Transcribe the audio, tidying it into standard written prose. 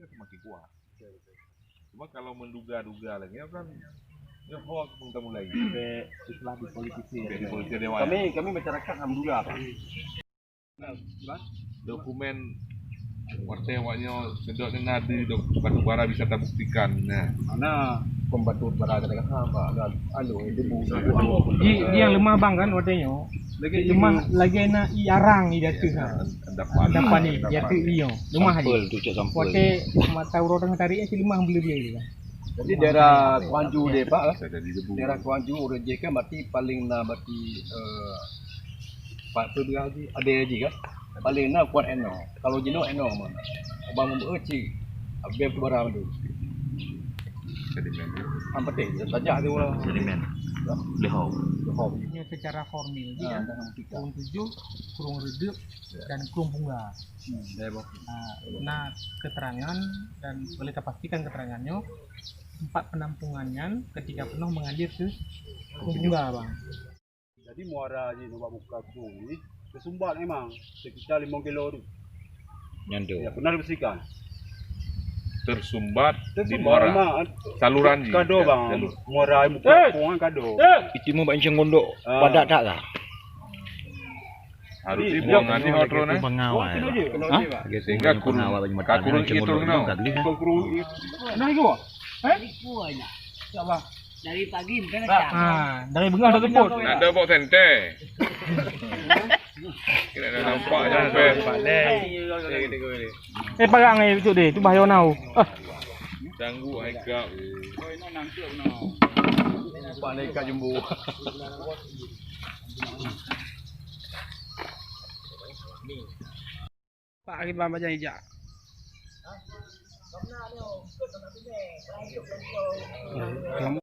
dia semakin kuat. Cuma kalau menduga-duga lagi kan ya hoax kita mulai. Setelah dipolitisir. Kami masyarakat alhamdulillah Pak. Dokumen wartewanya sedot nadi batu bara bisa terbuktikan. Nah, Karena pembantu berada dekat Pak. Debu. Di yang lemah bang kan wartanya. Lemah lagi nak iarang di datu kan. Dapat ni datu dia. Lemah aja. Wate mata orang tarik si lemah beli dia kan. Jadi daerah Kuanju deh Pak. bisa jadi debu. Daerah Kuanju urut kan berarti paling berarti Pak Perdi ada lagi kan. Paling kuat eno. Kalau jino eno mana. Abang berci. Abang barang tu. Sedimen. Yang penting tajak tu lah. Sedimen. Lehau. Ini secara formil dia kurung 7, kurung redup dan kurung bunga. Nah, keterangan dan boleh kita pastikan keterangannya 4 penampungannya ketika penuh mengalir ke kurung bunga bang. Jadi muara di Nova Muka Kurung ini tersumbat memang sekitar 5 kilo tu. Nyando. Ya, pernah dibersihkan. Tersumbat di muara saluran ni. Kado bang. Muara Muka Kurung kan kado. Itu mau bancing gondok. Padat tak lah. Harus dibuang nanti outro na. Pengawal. Sehingga kurung kakurung itu no. Kurung. Nah itu. Siapa? Dari pagi bukan macam. Dari bengah dah keput. Ada bawa sente. Kira dah nampak sampai. Parang itu deh, itu bahaya nau. Tangguh Haikal. Pak Neka Jumbo. Pak kita baca hijau. Kamu